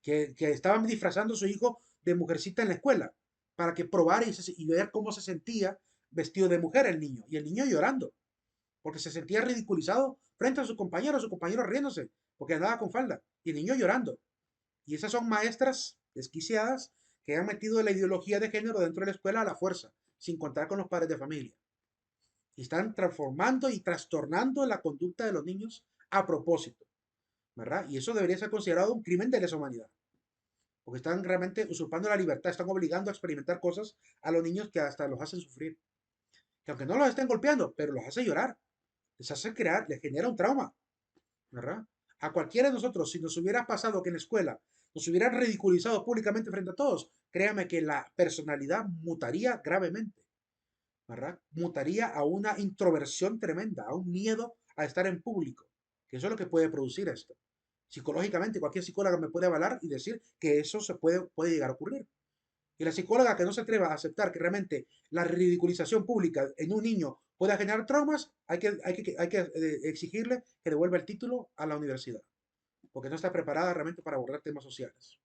que estaban disfrazando a su hijo de mujercita en la escuela para que probara y ver cómo se sentía vestido de mujer el niño. Y el niño llorando, porque se sentía ridiculizado frente a su compañero riéndose, porque andaba con falda, y el niño llorando. Y esas son maestras desquiciadas que han metido la ideología de género dentro de la escuela a la fuerza, sin contar con los padres de familia. Y están transformando y trastornando la conducta de los niños a propósito, ¿verdad? Y eso debería ser considerado un crimen de lesa humanidad, porque están realmente usurpando la libertad, están obligando a experimentar cosas a los niños que hasta los hacen sufrir. Que aunque no los estén golpeando, pero los hace llorar, les hace crear, les genera un trauma, ¿verdad? A cualquiera de nosotros, si nos hubiera pasado que en la escuela nos hubieran ridiculizado públicamente frente a todos, créame que la personalidad mutaría gravemente, ¿verdad? Mutaría a una introversión tremenda, a un miedo a estar en público, que eso es lo que puede producir esto. Psicológicamente, cualquier psicóloga me puede avalar y decir que eso puede llegar a ocurrir. Y la psicóloga que no se atreva a aceptar que realmente la ridiculización pública en un niño pueda generar traumas, hay que exigirle que devuelva el título a la universidad, porque no está preparada realmente para abordar temas sociales.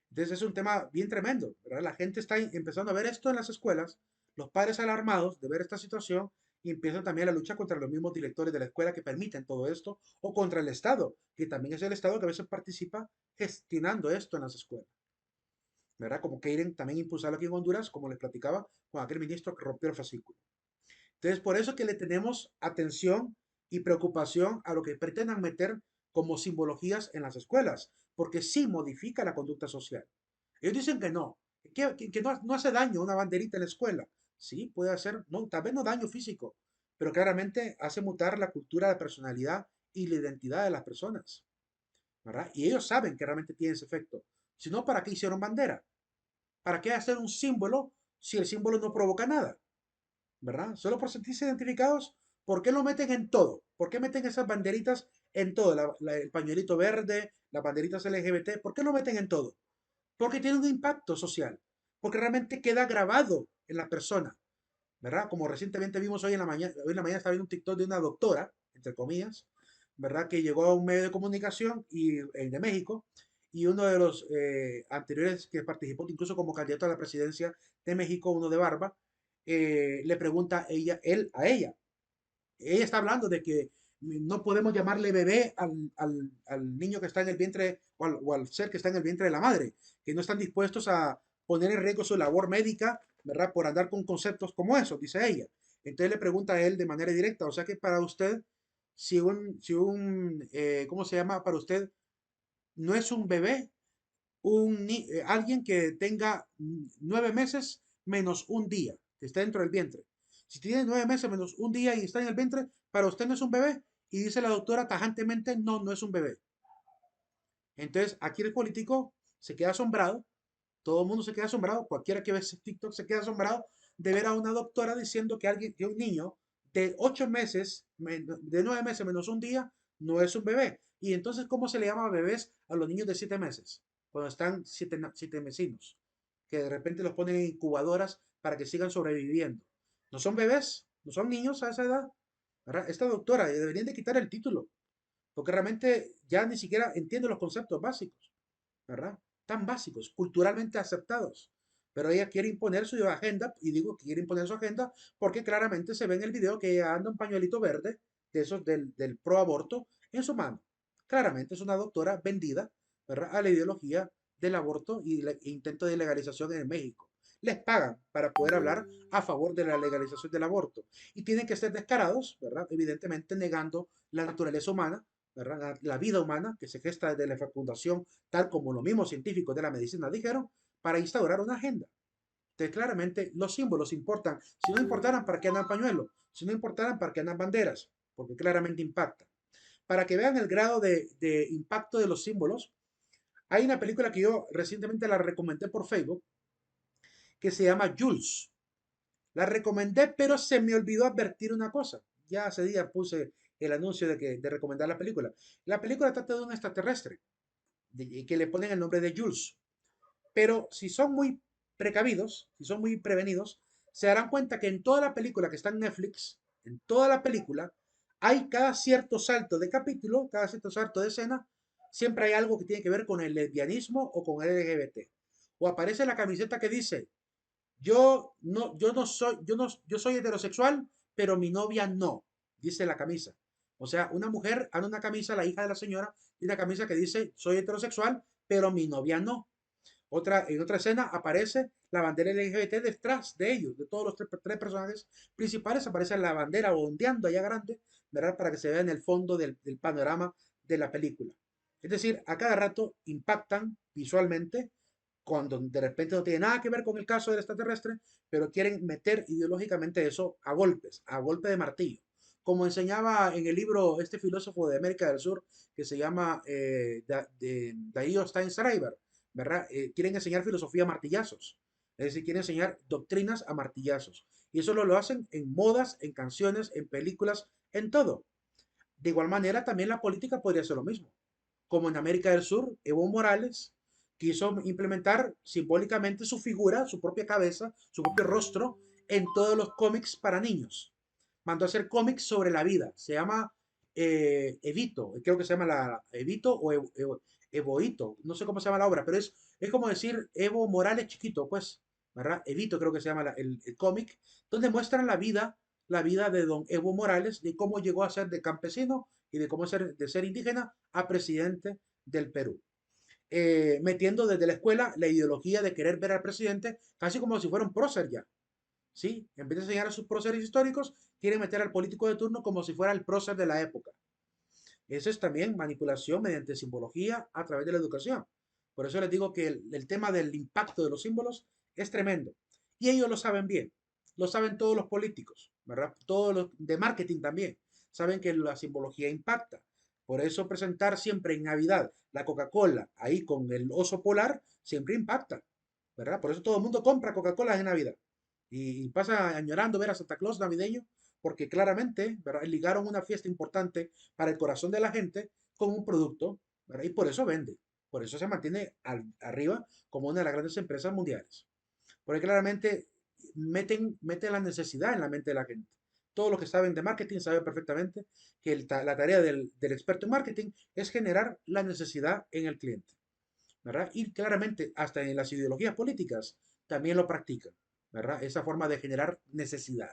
Entonces es un tema bien tremendo, ¿verdad? La gente está empezando a ver esto en las escuelas, los padres alarmados de ver esta situación y empiezan también la lucha contra los mismos directores de la escuela que permiten todo esto o contra el Estado, que también es el Estado que a veces participa gestionando esto en las escuelas, ¿verdad? Como quieren también impulsarlo aquí en Honduras, como les platicaba con aquel ministro que rompió el fascículo. Entonces, por eso que le tenemos atención y preocupación a lo que pretendan meter como simbologías en las escuelas, porque sí modifica la conducta social. Ellos dicen que no, que no hace daño una banderita en la escuela. Sí, puede hacer, no, tal vez no daño físico, pero claramente hace mutar la cultura, la personalidad y la identidad de las personas, ¿verdad? Y ellos saben que realmente tiene ese efecto. Si no, ¿para qué hicieron bandera? ¿Para qué hacer un símbolo si el símbolo no provoca nada? ¿Verdad? Solo por sentirse identificados, ¿por qué lo meten en todo? ¿Por qué meten esas banderitas en todo? El pañuelito verde, las banderitas LGBT, ¿por qué lo meten en todo? Porque tiene un impacto social, porque realmente queda grabado en la persona, ¿verdad? Como recientemente vimos hoy en la mañana estaba viendo un TikTok de una doctora, entre comillas, ¿verdad? Que llegó a un medio de comunicación de México y uno de los anteriores que participó incluso como candidato a la presidencia de México, uno de barba, le pregunta él a ella. Ella está hablando de que no podemos llamarle bebé al niño que está en el vientre o al ser que está en el vientre de la madre, que no están dispuestos a poner en riesgo su labor médica, ¿verdad? Por andar con conceptos como esos, dice ella. Entonces le pregunta a él de manera directa, o sea que para usted, si ¿cómo se llama? Para usted, no es un bebé, alguien que tenga 9 meses menos un día, que está dentro del vientre. Si tiene 9 meses menos un día y está en el vientre, para usted no es un bebé. Y dice la doctora tajantemente, no, no es un bebé. Entonces, aquí el político se queda asombrado, todo el mundo se queda asombrado, cualquiera que ve ese TikTok se queda asombrado de ver a una doctora diciendo que un niño de 8 meses, de 9 meses menos un día, no es un bebé. Y entonces, ¿cómo se le llama bebés a los niños de 7 meses? Cuando están siete mesinos, que de repente los ponen en incubadoras para que sigan sobreviviendo. No son bebés, no son niños a esa edad. ¿Verdad? Esta doctora deberían de quitar el título, porque realmente ya ni siquiera entiende los conceptos básicos, ¿verdad? Tan básicos, culturalmente aceptados. Pero ella quiere imponer su agenda, y digo que quiere imponer su agenda porque claramente se ve en el video que ella anda un pañuelito verde, de esos del pro aborto, en su mano. Claramente es una doctora vendida, ¿verdad? A la ideología del aborto y el intento de legalización en México. Les pagan para poder hablar a favor de la legalización del aborto. Y tienen que ser descarados, ¿verdad? Evidentemente negando la naturaleza humana, ¿verdad? La vida humana que se gesta desde la fecundación, tal como los mismos científicos de la medicina dijeron, para instaurar una agenda. Entonces, claramente, los símbolos importan. Si no importaran, ¿para qué andan pañuelos? Si no importaran, ¿para qué andan banderas? Porque claramente impactan. Para que vean el grado de impacto de los símbolos, hay una película que yo recientemente la recomendé por Facebook, que se llama Jules. La recomendé, pero se me olvidó advertir una cosa. Ya hace días puse el anuncio de recomendar la película. La película trata de un extraterrestre, que le ponen el nombre de Jules. Pero si son muy precavidos, si son muy prevenidos, se darán cuenta que en toda la película que está en Netflix, en toda la película, hay cada cierto salto de capítulo, cada cierto salto de escena, siempre hay algo que tiene que ver con el lesbianismo o con el LGBT. O aparece la camiseta que dice, yo soy heterosexual, pero mi novia no, dice la camisa. O sea, una mujer anda una camisa, la hija de la señora, y una camisa que dice, soy heterosexual, pero mi novia no. En otra escena aparece la bandera LGBT detrás de ellos, de todos los tres personajes principales, aparece la bandera ondeando allá grande, ¿verdad? Para que se vea en el fondo del panorama de la película. Es decir, a cada rato impactan visualmente, cuando de repente no tiene nada que ver con el caso del extraterrestre, pero quieren meter ideológicamente eso a golpe de martillo. Como enseñaba en el libro este filósofo de América del Sur, que se llama Darío Steinschreiber, ¿verdad? Quieren enseñar filosofía a martillazos. Es decir, quieren enseñar doctrinas a martillazos. Y eso lo hacen en modas, en canciones, en películas, en todo. De igual manera, también la política podría ser lo mismo. como en América del Sur, Evo Morales quiso implementar simbólicamente su figura, su propia cabeza, su propio rostro en todos los cómics para niños. Mandó a hacer cómics sobre la vida. Se llama Evito, creo que se llama Evito o Evoito, no sé cómo se llama la obra, pero es como decir Evo Morales chiquito, pues, ¿verdad? Evito creo que se llama el cómic, donde muestran la vida de don Evo Morales, de cómo llegó a ser de campesino y de cómo ser, de ser indígena a presidente del Perú. Metiendo desde la escuela la ideología de querer ver al presidente casi como si fuera un prócer ya. ¿Sí? En vez de enseñar a sus próceres históricos, quieren meter al político de turno como si fuera el prócer de la época. Eso es también manipulación mediante simbología a través de la educación. Por eso les digo que el tema del impacto de los símbolos es tremendo. Y ellos lo saben bien. Lo saben todos los políticos, ¿verdad? Todos los de marketing también. Saben que la simbología impacta. Por eso presentar siempre en Navidad la Coca-Cola ahí con el oso polar siempre impacta, ¿verdad? Por eso todo el mundo compra Coca-Cola en Navidad. Y pasa añorando ver a Santa Claus navideño porque claramente, ¿verdad? Ligaron una fiesta importante para el corazón de la gente con un producto, ¿verdad? Y por eso vende, por eso se mantiene arriba como una de las grandes empresas mundiales. Porque claramente meten la necesidad en la mente de la gente. Todos los que saben de marketing saben perfectamente que la tarea del experto en marketing es generar la necesidad en el cliente, ¿verdad? Y claramente hasta en las ideologías políticas también lo practican, ¿verdad? Esa forma de generar necesidad.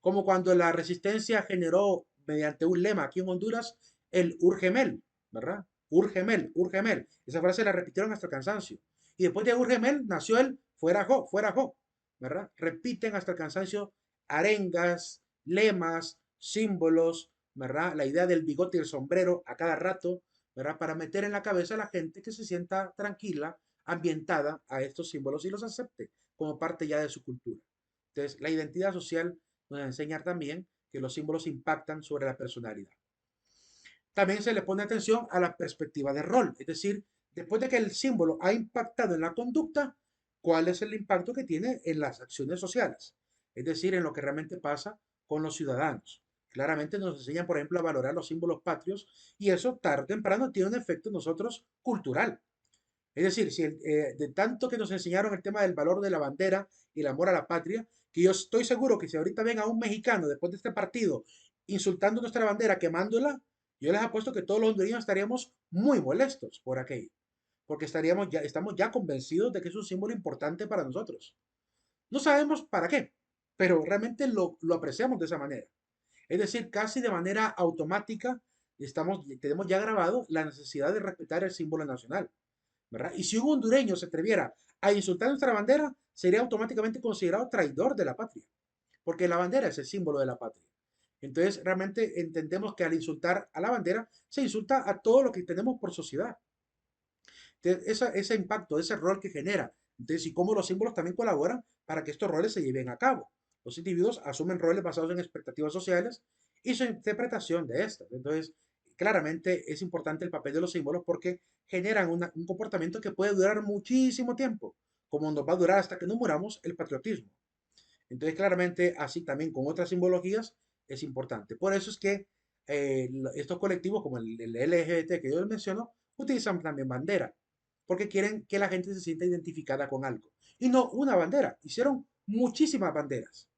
Como cuando la resistencia generó mediante un lema aquí en Honduras el Urgemel, ¿verdad? Urgemel, Urgemel. Esa frase la repitieron hasta el cansancio. Y después de Urgemel nació el fuera jo, ¿verdad? Repiten hasta el cansancio arengas, lemas, símbolos, ¿verdad? La idea del bigote y el sombrero a cada rato, ¿verdad? Para meter en la cabeza a la gente que se sienta tranquila, ambientada a estos símbolos y los acepte como parte ya de su cultura. Entonces, la identidad social nos enseña también que los símbolos impactan sobre la personalidad. También se le pone atención a la perspectiva de rol, es decir, después de que el símbolo ha impactado en la conducta, ¿cuál es el impacto que tiene en las acciones sociales? Es decir, en lo que realmente pasa con los ciudadanos. Claramente nos enseñan, por ejemplo, a valorar los símbolos patrios y eso tarde o temprano tiene un efecto en nosotros cultural. Es decir, si de tanto que nos enseñaron el tema del valor de la bandera y el amor a la patria, que yo estoy seguro que si ahorita ven a un mexicano después de este partido insultando nuestra bandera, quemándola, yo les apuesto que todos los hondureños estaríamos muy molestos por aquello, porque estamos ya convencidos de que es un símbolo importante para nosotros. No sabemos para qué, pero realmente lo apreciamos de esa manera. Es decir, casi de manera automática tenemos ya grabado la necesidad de respetar el símbolo nacional, ¿verdad? Y si un hondureño se atreviera a insultar nuestra bandera, sería automáticamente considerado traidor de la patria, porque la bandera es el símbolo de la patria. Entonces, realmente entendemos que al insultar a la bandera, se insulta a todo lo que tenemos por sociedad. Entonces, ese impacto, ese rol que genera. Entonces, y cómo los símbolos también colaboran para que estos roles se lleven a cabo. Los individuos asumen roles basados en expectativas sociales y su interpretación de estas. Entonces, claramente es importante el papel de los símbolos porque generan un comportamiento que puede durar muchísimo tiempo, como nos va a durar hasta que no muramos el patriotismo. Entonces, claramente, así también con otras simbologías es importante. Por eso es que estos colectivos, como el LGBT que yo les menciono, utilizan también bandera, porque quieren que la gente se sienta identificada con algo. Y no una bandera, hicieron muchísimas banderas.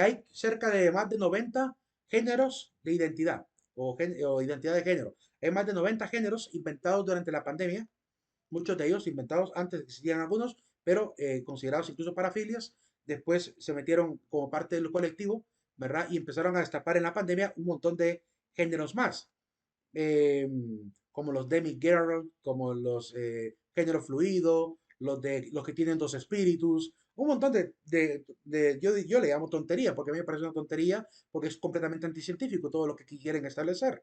Hay cerca de más de 90 géneros de identidad o identidad de género. Hay más de 90 géneros inventados durante la pandemia, muchos de ellos inventados antes de que existieran algunos, pero considerados incluso parafilias. Después se metieron como parte del colectivo, ¿verdad? Y empezaron a destapar en la pandemia un montón de géneros más, eh, como los demigirl, como los género fluido, los que tienen dos espíritus, un montón yo le llamo tontería, porque a mí me parece una tontería, porque es completamente anticientífico todo lo que quieren establecer.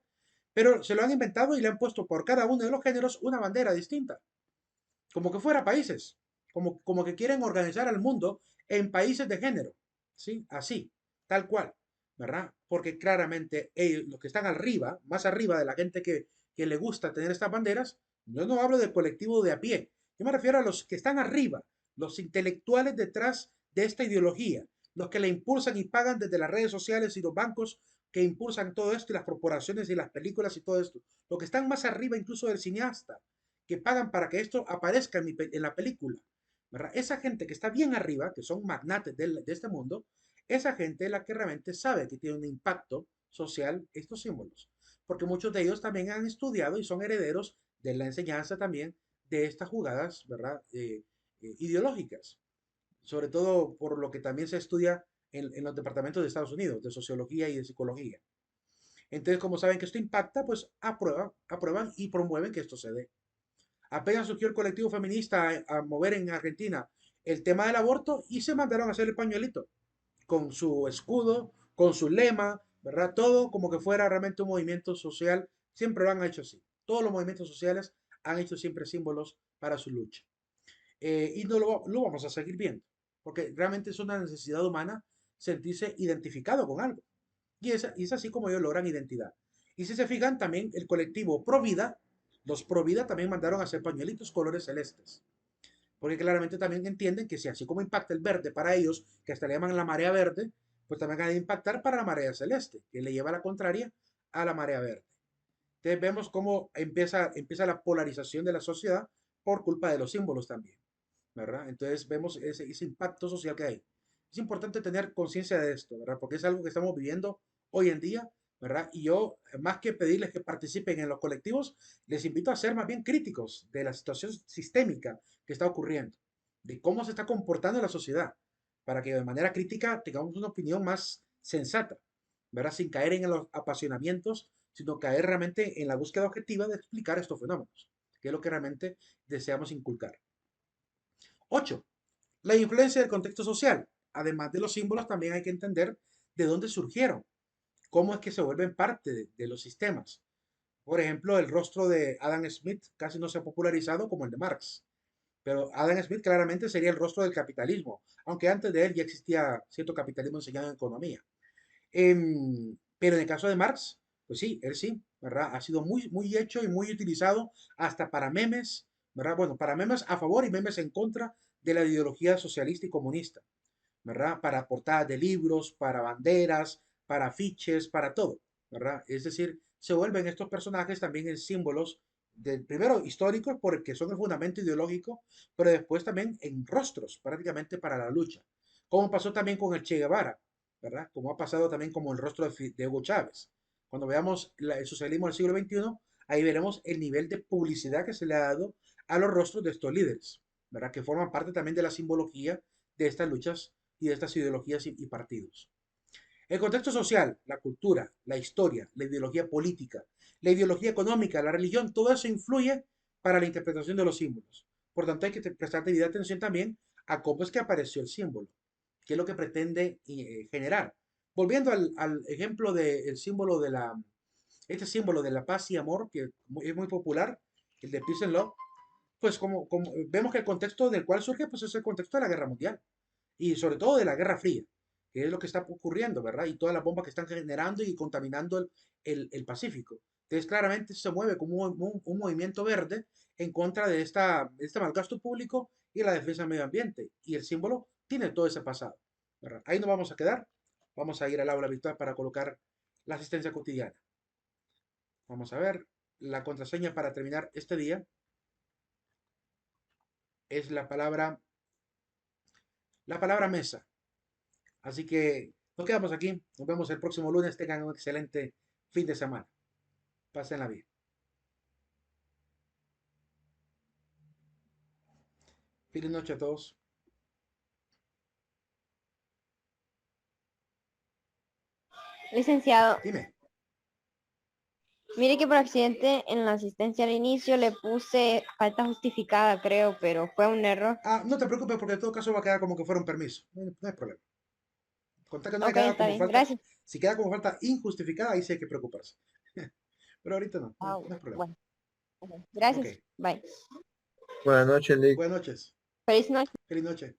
Pero se lo han inventado y le han puesto por cada uno de los géneros una bandera distinta, como que fuera países, como que quieren organizar al mundo en países de género, ¿sí? Así, tal cual, ¿verdad? Porque claramente ellos, los que están arriba, más arriba de la gente que le gusta tener estas banderas, yo no hablo del colectivo de a pie, yo me refiero a los que están arriba, los intelectuales detrás de esta ideología, los que la impulsan y pagan desde las redes sociales y los bancos que impulsan todo esto y las corporaciones y las películas y todo esto, los que están más arriba incluso del cineasta, que pagan para que esto aparezca en la película, ¿verdad? Esa gente que está bien arriba, que son magnates de este mundo, esa gente es la que realmente sabe que tiene un impacto social estos símbolos, porque muchos de ellos también han estudiado y son herederos de la enseñanza también de estas jugadas, ¿verdad? Ideológicas, sobre todo por lo que también se estudia en los departamentos de Estados Unidos, de sociología y de psicología. Entonces, como saben que esto impacta, pues aprueban y promueven que esto se dé. Apenas surgió el colectivo feminista a mover en Argentina el tema del aborto y se mandaron a hacer el pañuelito con su escudo, con su lema, ¿verdad? Todo como que fuera realmente un movimiento social. Siempre lo han hecho así. Todos los movimientos sociales han hecho siempre símbolos para su lucha. Y no lo vamos a seguir viendo, porque realmente es una necesidad humana sentirse identificado con algo. Y es así como ellos logran identidad. Y si se fijan, también el colectivo Provida, los Provida también mandaron a hacer pañuelitos colores celestes. Porque claramente también entienden que si así como impacta el verde para ellos, que hasta le llaman la marea verde, pues también ha de impactar para la marea celeste, que le lleva la contraria a la marea verde. Entonces vemos cómo empieza la polarización de la sociedad por culpa de los símbolos también, ¿verdad? Entonces vemos ese impacto social que hay. Es importante tener conciencia de esto, ¿verdad? Porque es algo que estamos viviendo hoy en día, ¿verdad? Y yo, más que pedirles que participen en los colectivos, les invito a ser más bien críticos de la situación sistémica que está ocurriendo, de cómo se está comportando la sociedad, para que de manera crítica tengamos una opinión más sensata, ¿verdad? Sin caer en los apasionamientos, sino caer realmente en la búsqueda objetiva de explicar estos fenómenos, que es lo que realmente deseamos inculcar. 8. La influencia del contexto social. Además de los símbolos, también hay que entender de dónde surgieron, cómo es que se vuelven parte de los sistemas. Por ejemplo, el rostro de Adam Smith casi no se ha popularizado como el de Marx, pero Adam Smith claramente sería el rostro del capitalismo, aunque antes de él ya existía cierto capitalismo enseñado en economía. Pero en el caso de Marx, pues sí, él sí, ¿verdad? Ha sido muy hecho y muy utilizado hasta para memes, ¿verdad? Bueno, para memes a favor y memes en contra de la ideología socialista y comunista, ¿verdad? Para portadas de libros, para banderas, para afiches, para todo, ¿verdad? Es decir, se vuelven estos personajes también en símbolos, primero históricos, porque son el fundamento ideológico, pero después también en rostros, prácticamente para la lucha. Como pasó también con el Che Guevara, ¿verdad? Como ha pasado también como el rostro de Hugo Chávez. Cuando veamos el socialismo del siglo XXI, ahí veremos el nivel de publicidad que se le ha dado a los rostros de estos líderes, ¿verdad? Que forman parte también de la simbología de estas luchas y de estas ideologías y partidos. El contexto social, la cultura, la historia, la ideología política, la ideología económica, la religión, todo eso influye para la interpretación de los símbolos. Por tanto, hay que prestar debida atención también a cómo es que apareció el símbolo, qué es lo que pretende generar. Volviendo al ejemplo del símbolo este símbolo de la paz y amor, que es muy popular, el de Peace and Love, pues como vemos que el contexto del cual surge, pues es el contexto de la Guerra Mundial y sobre todo de la Guerra Fría, que es lo que está ocurriendo, ¿verdad? Y todas las bombas que están generando y contaminando el Pacífico. Entonces, claramente se mueve como un movimiento verde en contra de este malgasto público y la defensa del medio ambiente. Y el símbolo tiene todo ese pasado, ¿verdad? Ahí nos vamos a quedar. Vamos a ir al aula virtual para colocar la asistencia cotidiana. Vamos a ver. La contraseña para terminar este día es la palabra mesa. Así que nos quedamos aquí. Nos vemos el próximo lunes. Tengan un excelente fin de semana. Pásenla bien. Feliz noche a todos.
Licenciado,
Dime.
mire que por accidente en la asistencia al inicio le puse falta justificada, creo, pero fue un error.
No te preocupes porque en todo caso va a quedar como que fuera un permiso. No hay problema. Contar que no haya
Ok,
quedado
está
como
bien,
falta.
gracias.
Si queda como falta injustificada, ahí sí hay que preocuparse. Pero ahorita no.
Ah,
No hay problema.
bueno, ok,
Ok.
gracias. Bye.
Buenas noches, Lick.
Buenas noches.
Feliz noche.
Feliz noche.